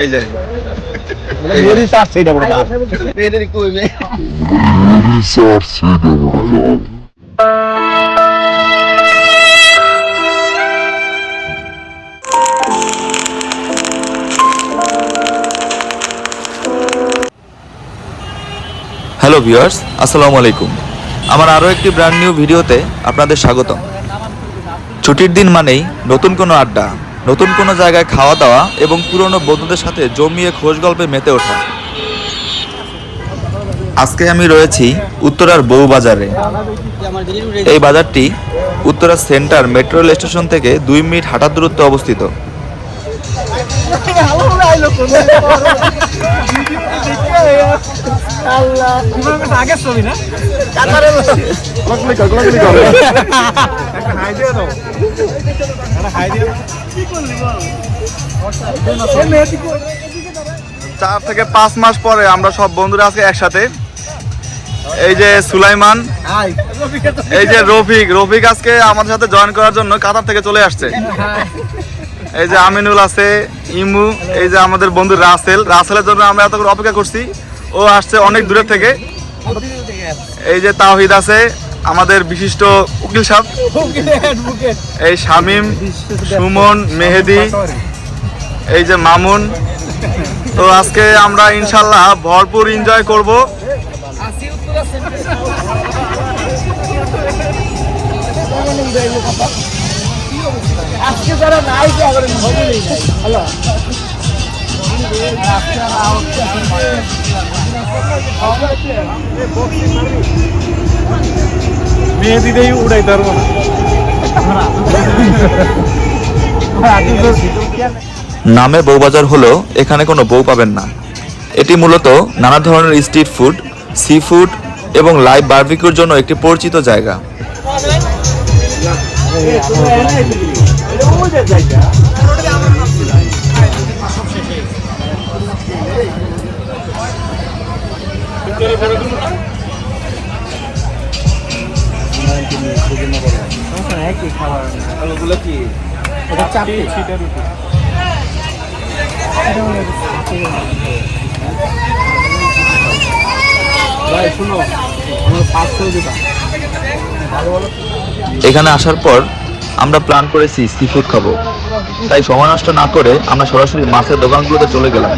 এই যে মেরি সার সেইটা বড় দাম মেয়েদের কইবে হ্যালো ভিউয়ার্স, আসসালামু আলাইকুম। আমার আরও একটি ব্র্যান্ড নিউ ভিডিওতে আপনাদের স্বাগতম। ছুটির দিন মানেই নতুন কোনো আড্ডা, নতুন কোনো জায়গায় খাওয়া দাওয়া এবং পুরনো বন্ধুদের সাথে জমিয়ে খোশ গল্পে মেতে ওঠা। আজকে আমি রয়েছি উত্তরার বউবাজারে। এই বাজারটি Uttara centre metro rail station থেকে 2 মিনিট হাঁটার দূরত্বে অবস্থিত। চার থেকে 5 মাস পরে আমরা সব বন্ধুরা আজকে একসাথে। এই যে সুলাইমান, এই যে রফিক আজকে আমাদের সাথে জয়েন করার জন্য কাতার থেকে চলে আসছে। এই যে আমিনুল আছে, ইমু, এই যে আমাদের বন্ধু রাসেলের জন্য আমরা এত করে অপেক্ষা করছি, ও আসছে অনেক দূরের থেকে। এই যে তাওহিদ আছে, আমাদের বিশিষ্ট উকিল সাহেব, এই শামিম, সুমন, মেহেদি, এই যে মামুন। তো আজকে আমরা ইনশাল্লাহ ভরপুর এনজয় করব। আজকে যারা নাই মেহেদিটাই উড়াইতে পারবো না। নামে বউবাজার হলেও এখানে কোনো বউ পাবেন না। এটি মূলত নানা ধরনের স্ট্রিট ফুড, সি ফুড এবং লাইভ বারবিকিউর জন্য একটি পরিচিত জায়গা। এখানে আসার পর আমরা প্ল্যান করেছি সি ফুড খাবো, তাই সময় নষ্ট না করে আমরা সরাসরি মাছের দোকানগুলোতে চলে গেলাম।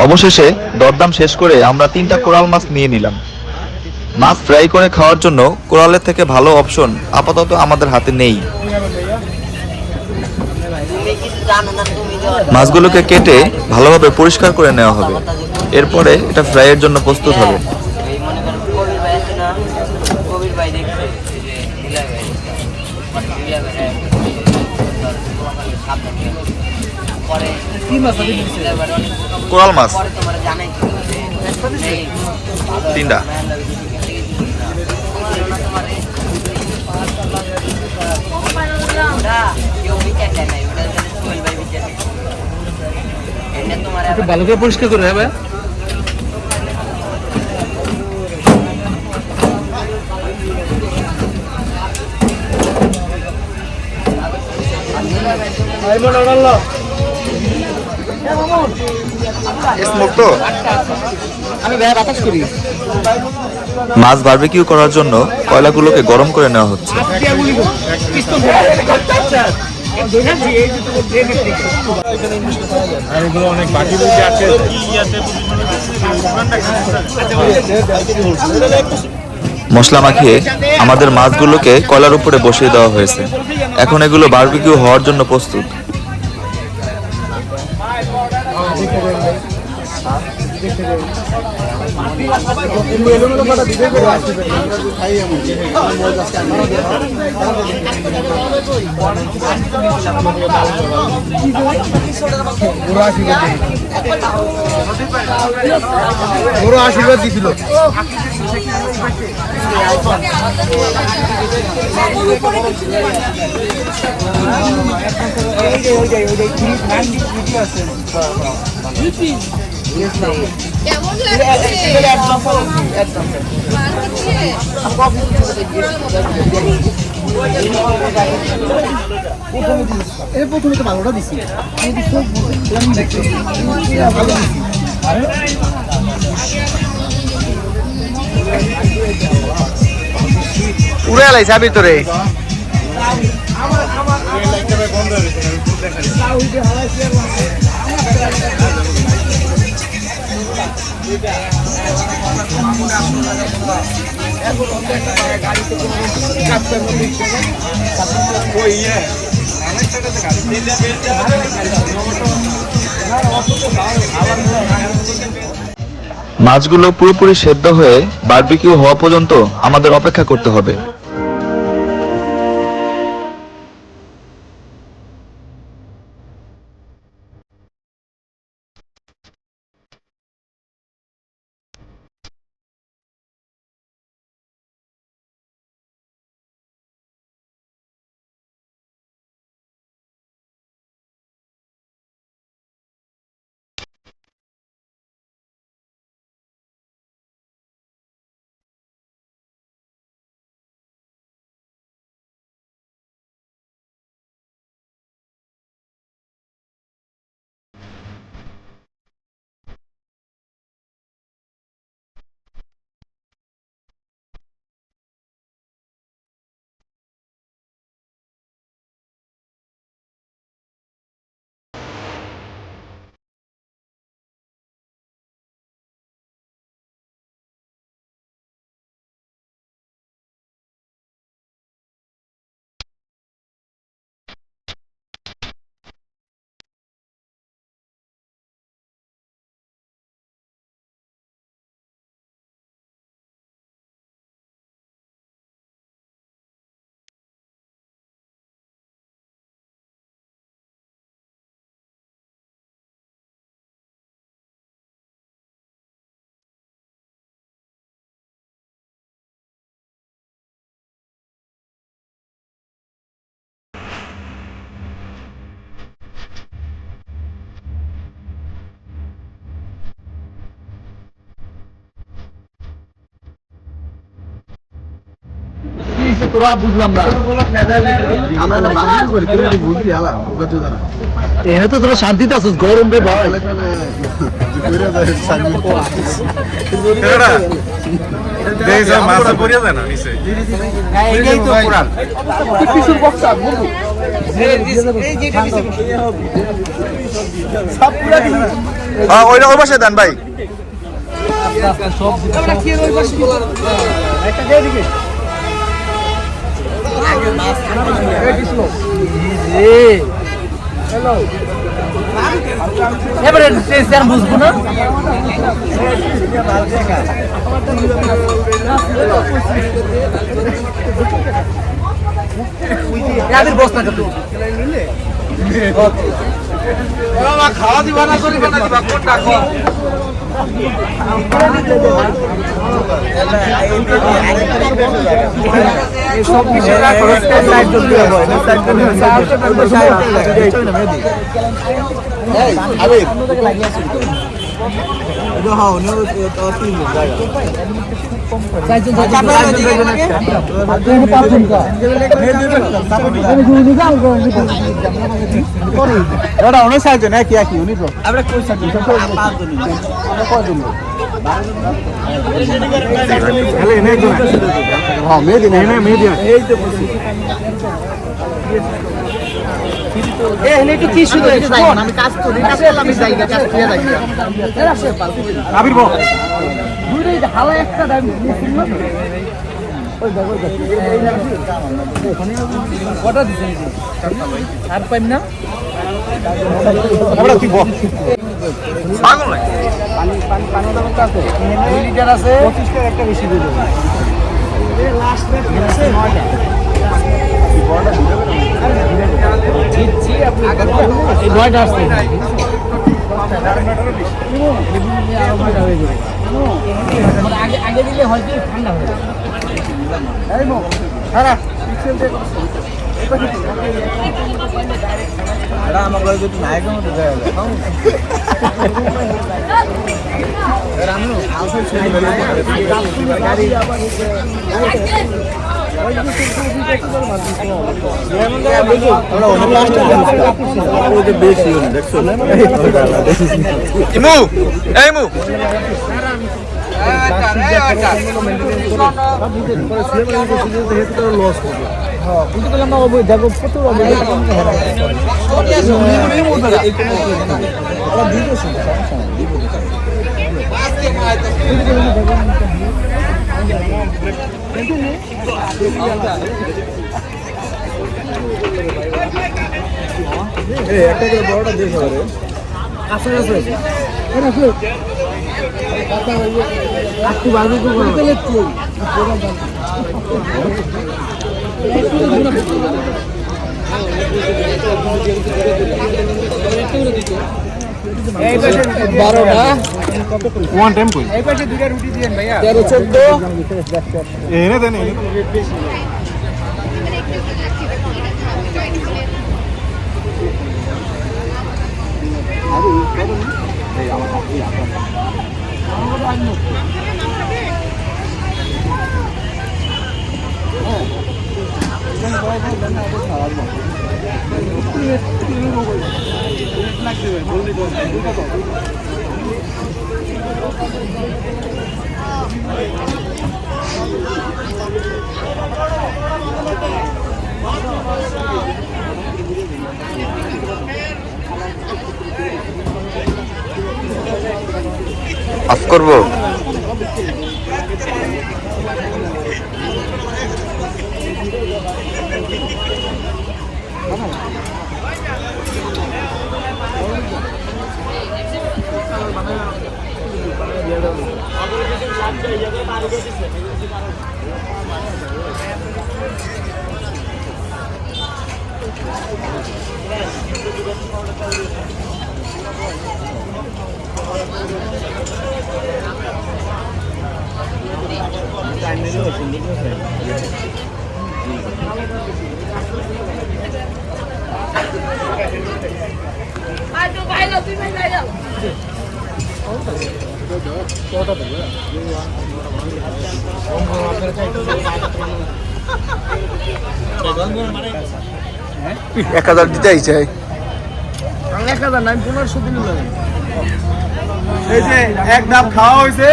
অবশেষে দরদাম শেষ করে আমরা 3টা কোরাল মাছ নিয়ে নিলাম। মাছ ফ্রাই করে খাওয়ার জন্য কোরালের থেকে ভালো অপশন আপাতত আমাদের হাতে নেই। মাছগুলোকে কেটে ভালোভাবে পরিষ্কার করে নেওয়া হবে, এরপরে এটা ফ্রাইয়ের জন্য প্রস্তুত হবে। কোরাল মাছ 3টা। ভালো করে পরিষ্কার করে হবে। মাছ বারবিকিউ করার জন্য কয়লাগুলোকে গরম করে নেওয়া হচ্ছে। আর এগুলো অনেক বাকি বুঝে আছে। মশলা মাখিয়ে আমাদের মাছগুলোকে কয়লার উপরে বসিয়ে দেওয়া হয়েছে। এখন এগুলো বারবিকিউ হওয়ার জন্য প্রস্তুত। বড় আশীর্বাদ দিছিল। প্রথমে তো ভালোটা দিছি। উড়ে লাইছে ভিতরে। মাছগুলো পুরোপুরি সেদ্ধ হয়ে বারবিকিউ হওয়া পর্যন্ত আমাদের অপেক্ষা করতে হবে। এনে তো তোরা শান্তিতে আছিস, গরম রে ভাই। ওইটা ওই পাশে দেন ভাই। এবারে বুঝবো না। বস্তা খাওয়া দিবা না করি বানা দিবা কোনটা খাওয়া সব কিছু অনেক সাহায্য না কি কি উনি তো আমরা কই সাহায্য হ্যাঁ মেয়ে দিন এই তো আমি কাজ করি কাজ করলে আমি যাই কাজ করে যাই আবির বল হালা একটা দাম কটা দিচ্ছেন আর পাইম না আমরা কি বল পাগল নাকি? পানি পানি পানি দাম কত আছে 2 লিটার আছে 25 টাকা একটা বেশি দিয়ে দেবো লাস্ট রেট আছে 9 টাকা দিচ্ছি আপনি এই 9টা আসছে আগে আগে দিলে হয়তো ঠান্ডা হয়ে যাবে এই মো হ্যাঁ পিক্সেল দে এটা আমাকে যদি নায়কের মতো যায় রামনু আলফা ছেড়ে গাড়ি আবার ইমু এই ইমু একটা করে বড়টা দেখে পারে কাছে আছে একটু বাজু করে বারোটা ওয়ান টাইম কই এই পাশে দুইটা রুটি দিয়েন ভাইয়া 13 14 এনে দেন এনে অফ করবো এক হাজার দিতেই চাই 1000 নাই 1500 দিন লাগে এই যে এক ধাপ খাওয়া হয়েছে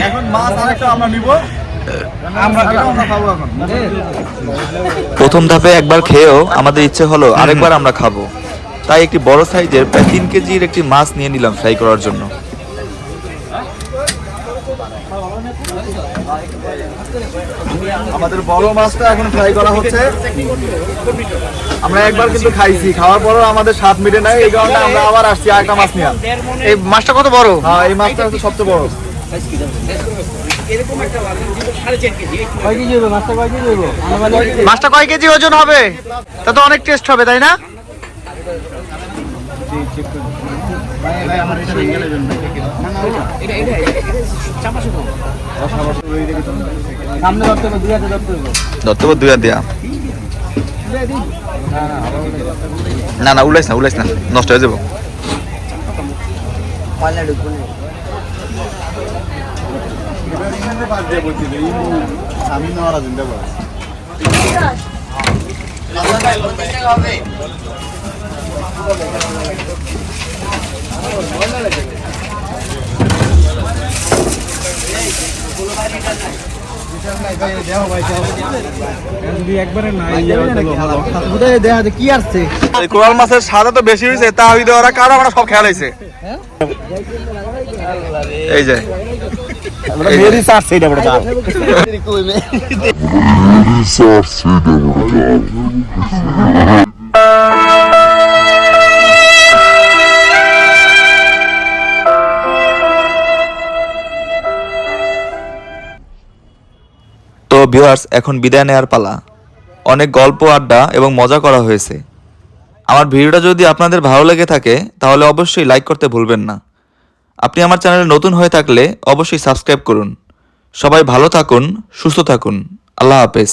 এখন মাছ আরেকটা আমরা নিব আমরা খাবো এখন প্রথম ধাপে একবার খেয়েও আমাদের ইচ্ছে হলো আরেকবার আমরা খাবো, তাই একটি বড় সাইজের প্রায় 3 কেজির একটি মাছ নিয়ে নিলাম ফ্রাই করার জন্য। আমাদের বড় মাছটা এখন ফ্রাই করা হচ্ছে। আমরা একবার কিন্তু খাইছি, খাওয়ার পরও আমাদের স্বাদ মিটে নাই, এই কারণে আমরা আবার আসছি আরেকটা মাছ নিয়ে। এই মাছটা কত বড়? হ্যাঁ, এই মাছটা হচ্ছে সবচেয়ে বড়। কয় কেজি হবে মাছটা কয় কেজি হবে মাছটা কয় কেজি ওজন হবে? তা তো অনেক টেস্ট হবে, তাই না? সামনে ধরতে হবে 2 হাতে ধরতে হবে দত্তব 2 হাত দিয়া। না না, উলাইস না, নষ্ট হয়ে যাবো। ময়লা ঢুকবো না আমি নেওয়ার চিন্তা করি যদি একবারে না কি আসছে এই কোরাল মাছের স্বাদ তো বেশি হয়েছে তা হইতে ওরা কারো আমরা সব খেয়াল হয়েছে এই যে মেরি সার সেইটা বড় দাও তো ভিউয়ার্স, এখন বিদায় নেওয়ার পালা। অনেক গল্প, আড্ডা এবং মজা করা হয়েছে। আমার ভিডিওটা যদি আপনাদের ভালো লেগে থাকে তাহলে অবশ্যই লাইক করতে ভুলবেন না। আপনি আমার চ্যানেলে নতুন হয়ে থাকলে অবশ্যই সাবস্ক্রাইব করুন। সবাই ভালো থাকুন, সুস্থ থাকুন। আল্লাহ হাফেজ।